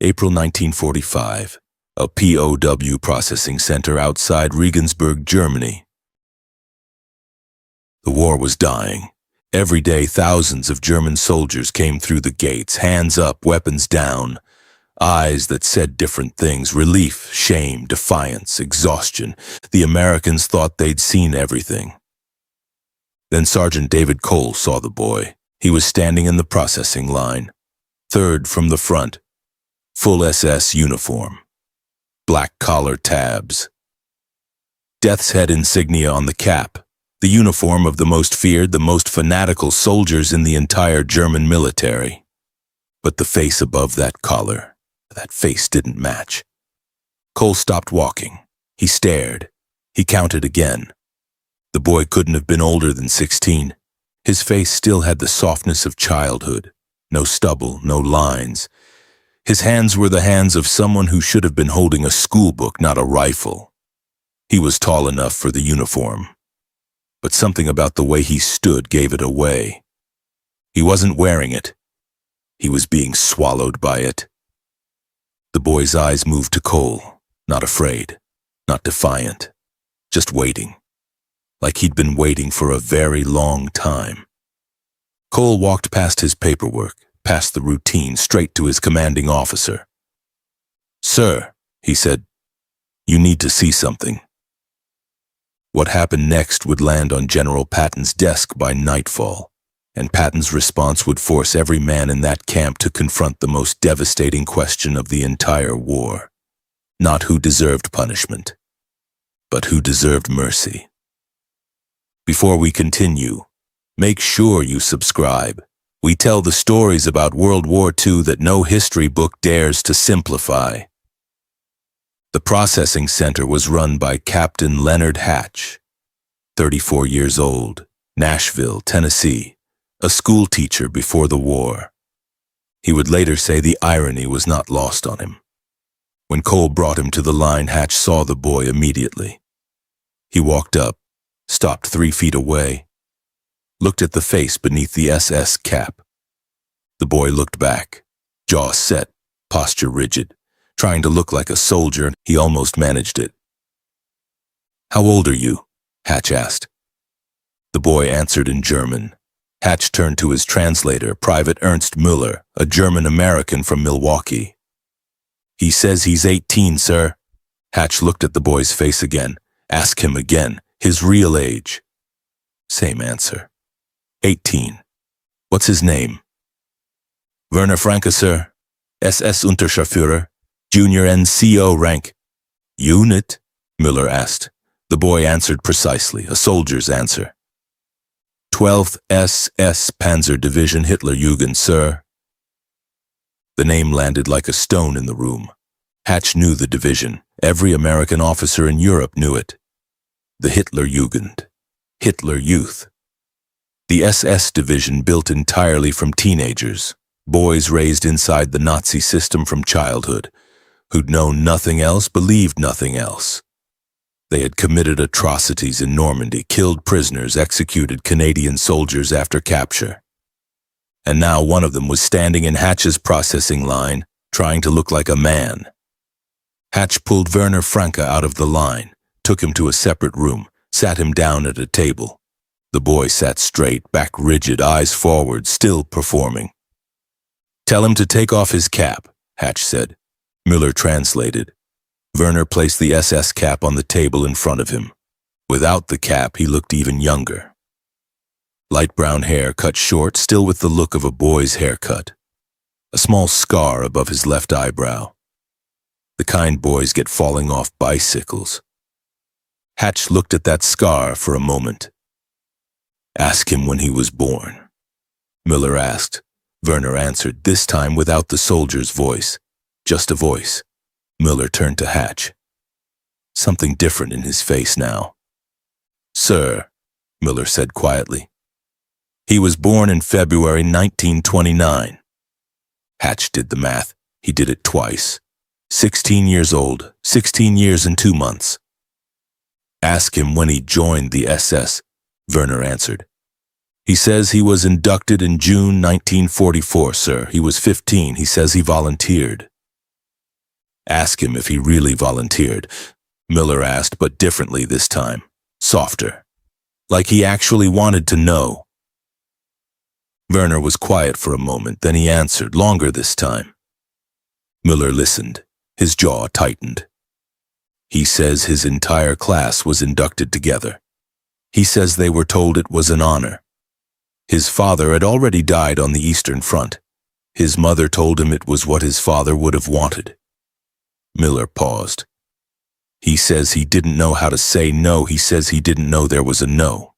April 1945, a POW processing center outside Regensburg, Germany. The war was dying. Every day, thousands of German soldiers came through the gates, hands up, weapons down, eyes that said different things: relief, shame, defiance, exhaustion. The Americans thought they'd seen everything. Then Sergeant David Cole saw the boy. He was standing in the processing line, third from the front, full SS uniform, black collar tabs, death's head insignia on the cap, the uniform of the most feared, the most fanatical soldiers in the entire German military. But the face above that collar, that face didn't match. Cole stopped walking. He stared. He counted again. The boy couldn't have been older than 16. His face still had the softness of childhood. No stubble, no lines. His hands were the hands of someone who should have been holding a school book, not a rifle. He was tall enough for the uniform, but something about the way he stood gave it away. He wasn't wearing it. He was being swallowed by it. The boy's eyes moved to Cole, not afraid, not defiant, just waiting, like he'd been waiting for a very long time. Cole walked past his paperwork, past the routine, straight to his commanding officer. "Sir," he said, "you need to see something." What happened next would land on General Patton's desk by nightfall, and Patton's response would force every man in that camp to confront the most devastating question of the entire war. Not who deserved punishment, but who deserved mercy. Before we continue, make sure you subscribe. We tell the stories about World War II that no history book dares to simplify. The processing center was run by Captain Leonard Hatch, 34 years old, Nashville, Tennessee, a school teacher before the war. He would later say the irony was not lost on him. When Cole brought him to the line, Hatch saw the boy immediately. He walked up, stopped 3 feet away, looked at the face beneath the SS cap. The boy looked back, jaw set, posture rigid, trying to look like a soldier. He almost managed it. "How old are you?" Hatch asked. The boy answered in German. Hatch turned to his translator, Private Ernst Müller, a German-American from Milwaukee. "He says he's 18, sir." Hatch looked at the boy's face again. "Ask him again, his real age." Same answer. 18. "What's his name?" "Werner Franke, sir. SS Unterscharführer, Junior NCO rank." "Unit?" Müller asked. The boy answered precisely, a soldier's answer. 12th SS Panzer Division Hitlerjugend, sir." The name landed like a stone in the room. Hatch knew the division. Every American officer in Europe knew it. The Hitlerjugend, Hitler Youth. The SS division built entirely from teenagers, boys raised inside the Nazi system from childhood, who'd known nothing else, believed nothing else. They had committed atrocities in Normandy, killed prisoners, executed Canadian soldiers after capture. And now one of them was standing in Hatch's processing line, trying to look like a man. Hatch pulled Werner Franke out of the line, took him to a separate room, sat him down at a table. The boy sat straight, back rigid, eyes forward, still performing. "Tell him to take off his cap," Hatch said. Müller translated. Werner placed the SS cap on the table in front of him. Without the cap, he looked even younger. Light brown hair cut short, still with the look of a boy's haircut. A small scar above his left eyebrow. The kind boys get falling off bicycles. Hatch looked at that scar for a moment. "Ask him when he was born," Müller asked. Werner answered, this time without the soldier's voice, just a voice. Müller turned to Hatch. Something different in his face now. "Sir," Müller said quietly, "he was born in February 1929. Hatch did the math. He did it twice. 16 years old, 16 years and 2 months. "Ask him when he joined the SS, Werner answered. "He says he was inducted in June 1944, sir. He was 15. He says he volunteered." Ask him if he really volunteered. Miller asked, but differently this time. Softer. Like he actually wanted to know. Werner was quiet for a moment, then he answered, longer this time. Miller listened. His jaw tightened. He says his entire class was inducted together. He says they were told it was an honor. His father had already died on the Eastern Front. His mother told him it was what his father would have wanted. Miller paused. He says he didn't know how to say no. He says he didn't know there was a no.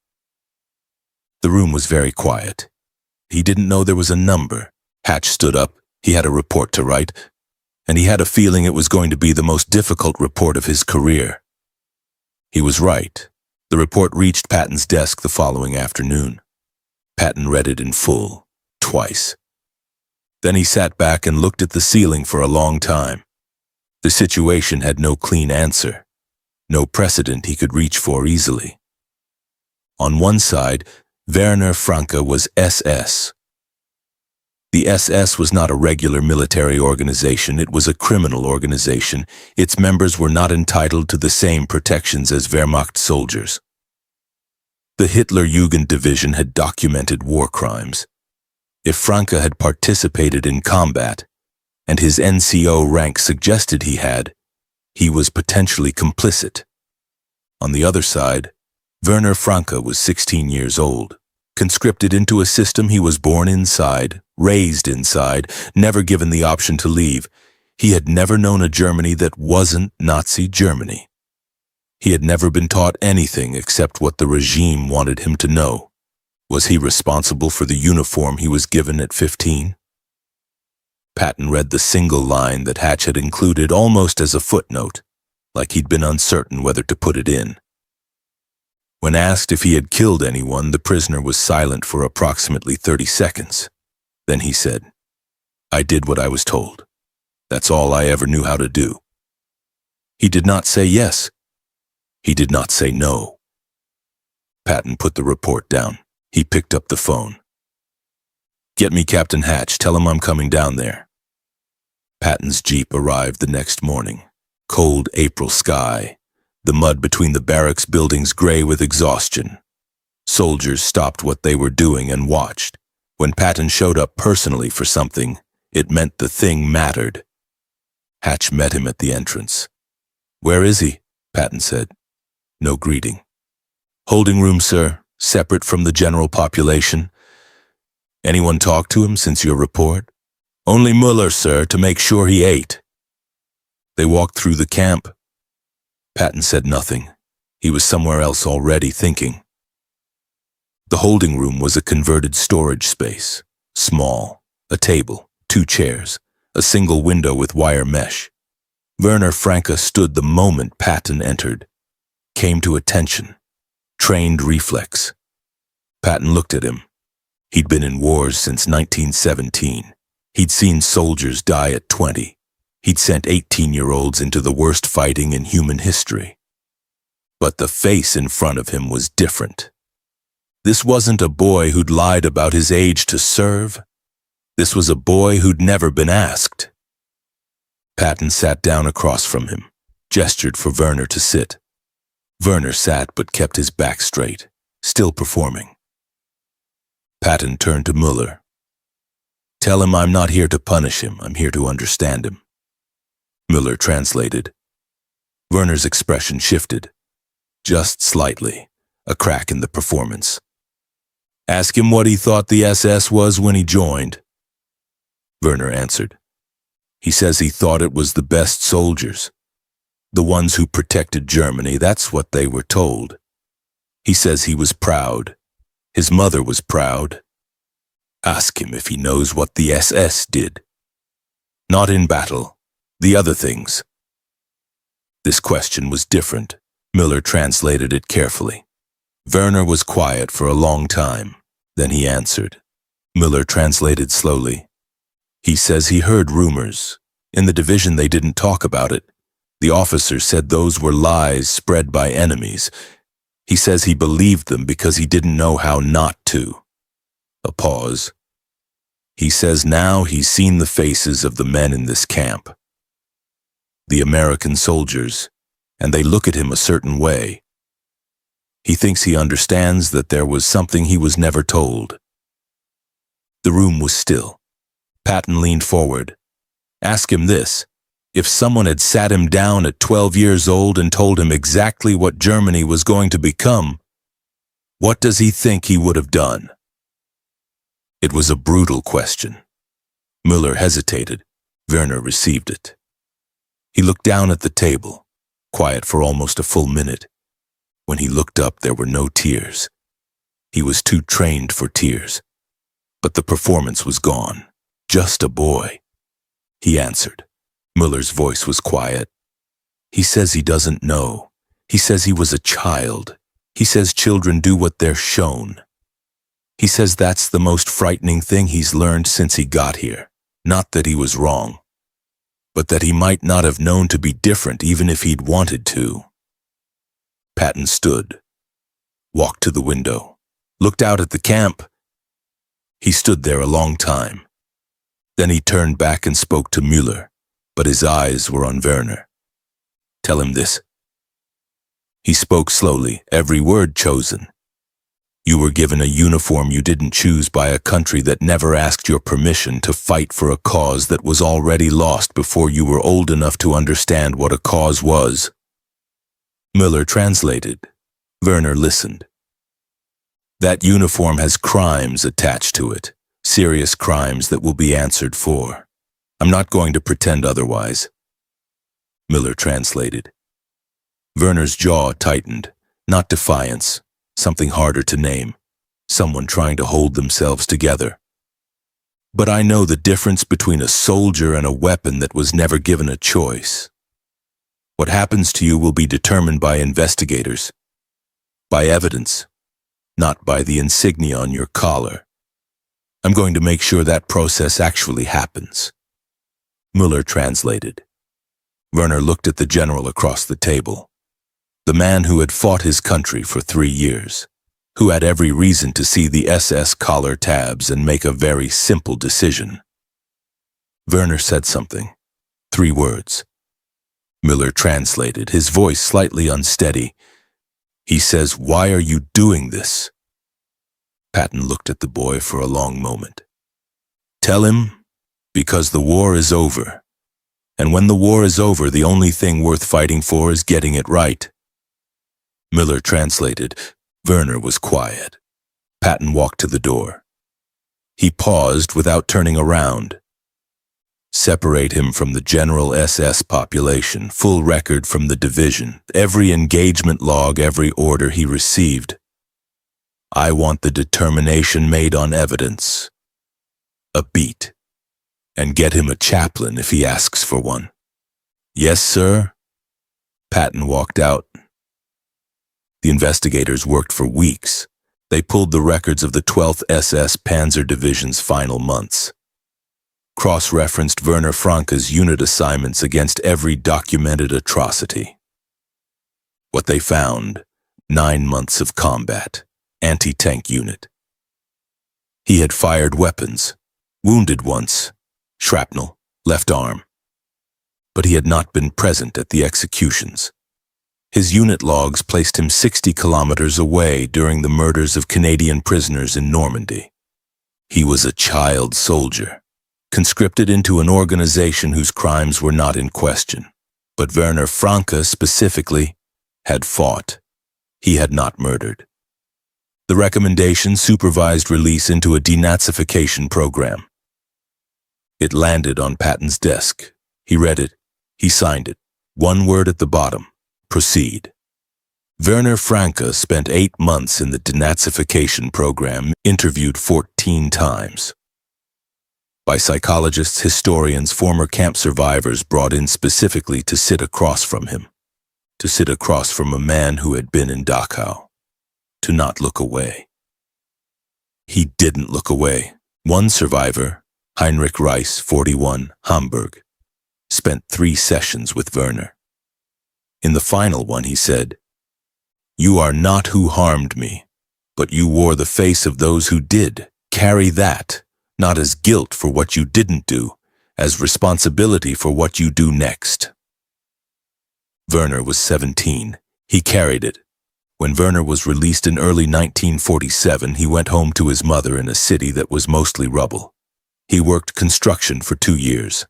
The room was very quiet. He didn't know there was a number. Hatch stood up. He had a report to write, and he had a feeling it was going to be the most difficult report of his career. He was right. The report reached Patton's desk the following afternoon. Patton read it in full, twice. Then he sat back and looked at the ceiling for a long time. The situation had no clean answer, no precedent he could reach for easily. On one side, Werner Franke was SS. The SS was not a regular military organization, it was a criminal organization. Its members were not entitled to the same protections as Wehrmacht soldiers. The Hitler-Jugend division had documented war crimes. If Franke had participated in combat, and his NCO rank suggested he was potentially complicit. On the other side, Werner Franke was 16 years old, conscripted into a system he was born inside, raised inside, never given the option to leave. He had never known a Germany that wasn't Nazi Germany. He had never been taught anything except what the regime wanted him to know. Was he responsible for the uniform he was given at 15? Patton read the single line that Hatch had included almost as a footnote, like he'd been uncertain whether to put it in. When asked if he had killed anyone, the prisoner was silent for approximately 30 seconds. Then he said, "I did what I was told. That's all I ever knew how to do." He did not say yes. He did not say no. Patton put the report down. He picked up the phone. "Get me Captain Hatch. Tell him I'm coming down there." Patton's jeep arrived the next morning. Cold April sky. The mud between the barracks buildings gray with exhaustion. Soldiers stopped what they were doing and watched. When Patton showed up personally for something, it meant the thing mattered. Hatch met him at the entrance. "Where is he?" Patton said. No greeting. "Holding room, sir, separate from the general population. Anyone talk to him since your report?" "Only Muller, sir, to make sure he ate." They walked through the camp. Patton said nothing. He was somewhere else already, thinking. The holding room was a converted storage space. Small. A table, 2 chairs, a single window with wire mesh. Werner Franke stood the moment Patton entered. Came to attention. Trained reflex. Patton looked at him. He'd been in wars since 1917. He'd seen soldiers die at 20. He'd sent 18-year-olds into the worst fighting in human history. But the face in front of him was different. This wasn't a boy who'd lied about his age to serve. This was a boy who'd never been asked. Patton sat down across from him, gestured for Werner to sit. Werner sat but kept his back straight, still performing. Patton turned to Muller. "Tell him I'm not here to punish him, I'm here to understand him." Muller translated. Werner's expression shifted. Just slightly, a crack in the performance. "Ask him what he thought the SS was when he joined." Werner answered. "He says he thought it was the best soldiers. The ones who protected Germany, that's what they were told. He says he was proud. His mother was proud. Ask him if he knows what the SS did. Not in battle, the other things." This question was different. Muller translated it carefully. Werner was quiet for a long time. Then he answered. Muller translated slowly. "He says he heard rumors. In the division they didn't talk about it. The officer said those were lies spread by enemies. He says he believed them because he didn't know how not to." A pause. "He says now he's seen the faces of the men in this camp." the American soldiers, and they look at him a certain way. He thinks he understands that there was something he was never told. The room was still. Patton leaned forward. Ask him this. If someone had sat him down at 12 years old and told him exactly what Germany was going to become, what does he think he would have done? It was a brutal question. Müller hesitated. Werner received it. He looked down at the table, quiet for almost a full minute. When he looked up, there were no tears. He was too trained for tears. But the performance was gone. Just a boy. He answered. Müller's voice was quiet. He says he doesn't know. He says he was a child. He says children do what they're shown. He says that's the most frightening thing he's learned since he got here. Not that he was wrong, but that he might not have known to be different even if he'd wanted to. Patton stood, walked to the window, looked out at the camp. He stood there a long time. Then he turned back and spoke to Müller, but his eyes were on Werner. Tell him this. He spoke slowly, every word chosen. You were given a uniform you didn't choose by a country that never asked your permission to fight for a cause that was already lost before you were old enough to understand what a cause was. Müller translated. Werner listened. That uniform has crimes attached to it, serious crimes that will be answered for. I'm not going to pretend otherwise. Müller translated. Werner's jaw tightened, not defiance, something harder to name, someone trying to hold themselves together. But I know the difference between a soldier and a weapon that was never given a choice. What happens to you will be determined by investigators, by evidence, not by the insignia on your collar. I'm going to make sure that process actually happens. Müller translated. Werner looked at the general across the table, the man who had fought his country for 3 years, who had every reason to see the SS collar tabs and make a very simple decision. Werner said something, 3 words. Müller translated, his voice slightly unsteady. He says, "Why are you doing this?" Patton looked at the boy for a long moment. Tell him, because the war is over. And when the war is over, the only thing worth fighting for is getting it right. Müller translated. Werner was quiet. Patton walked to the door. He paused without turning around. Separate him from the general SS population, full record from the division, every engagement log, every order he received. I want the determination made on evidence. A beat. And get him a chaplain if he asks for one. Yes, sir? Patton walked out. The investigators worked for weeks. They pulled the records of the 12th SS Panzer Division's final months. Cross-referenced Werner Franke's unit assignments against every documented atrocity. What they found, 9 months of combat, anti-tank unit. He had fired weapons, wounded once, shrapnel, left arm. But he had not been present at the executions. His unit logs placed him 60 kilometers away during the murders of Canadian prisoners in Normandy. He was a child soldier, conscripted into an organization whose crimes were not in question. But Werner Franke specifically had fought. He had not murdered. The recommendation supervised release into a denazification program. It landed on Patton's desk. He read it. He signed it. 1 word at the bottom. Proceed. Werner Franke spent 8 months in the denazification program, interviewed 14 times. By psychologists, historians, former camp survivors brought in specifically to sit across from him. To sit across from a man who had been in Dachau. To not look away. He didn't look away. One survivor, Heinrich Reis, 41, Hamburg, spent 3 sessions with Werner. In the final one, he said, "You are not who harmed me, but you wore the face of those who did. Carry that, not as guilt for what you didn't do, as responsibility for what you do next." Werner was 17. He carried it. When Werner was released in early 1947, he went home to his mother in a city that was mostly rubble. He worked construction for 2 years,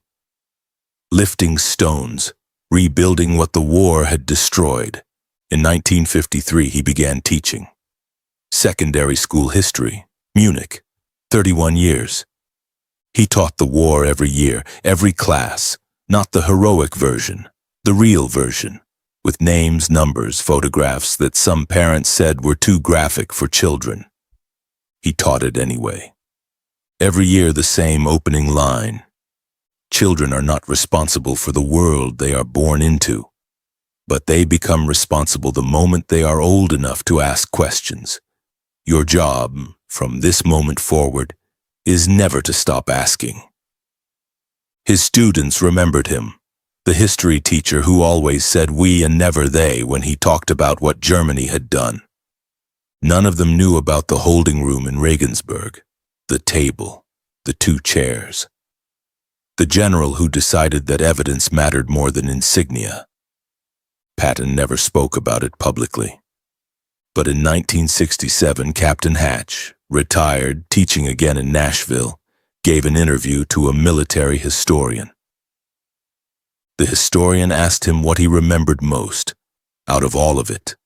lifting stones, rebuilding what the war had destroyed. In 1953, he began teaching secondary school history, Munich, 31 years. He taught the war every year, every class, not the heroic version, the real version, with names, numbers, photographs that some parents said were too graphic for children. He taught it anyway. Every year the same opening line. Children are not responsible for the world they are born into, but they become responsible the moment they are old enough to ask questions. Your job, from this moment forward, is never to stop asking. His students remembered him, the history teacher who always said we and never they when he talked about what Germany had done. None of them knew about the holding room in Regensburg, the table, the 2 chairs. The general who decided that evidence mattered more than insignia. Patton never spoke about it publicly. But in 1967, Captain Hatch, retired, teaching again in Nashville, gave an interview to a military historian. The historian asked him what he remembered most, out of all of it.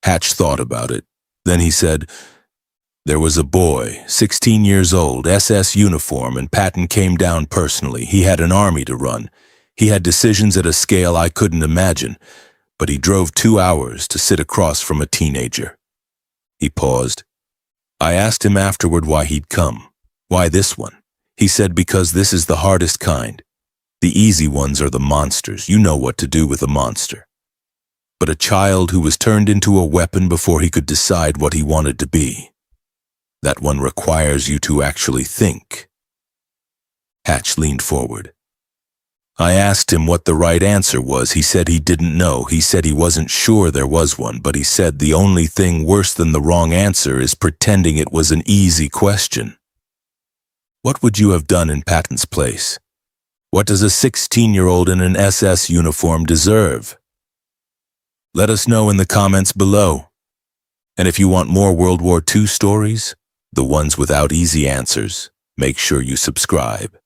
Hatch thought about it. Then he said, "There was a boy, 16 years old, SS uniform, and Patton came down personally. He had an army to run. He had decisions at a scale I couldn't imagine, but he drove 2 hours to sit across from a teenager." He paused. I asked him afterward why he'd come. Why this one? He said, because this is the hardest kind. The easy ones are the monsters. You know what to do with a monster. But a child who was turned into a weapon before he could decide what he wanted to be. That one requires you to actually think. Hatch leaned forward. I asked him what the right answer was. He said he didn't know. He said he wasn't sure there was one, but he said the only thing worse than the wrong answer is pretending it was an easy question. What would you have done in Patton's place? What does a 16-year-old in an SS uniform deserve? Let us know in the comments below. And if you want more World War II stories, the ones without easy answers, make sure you subscribe.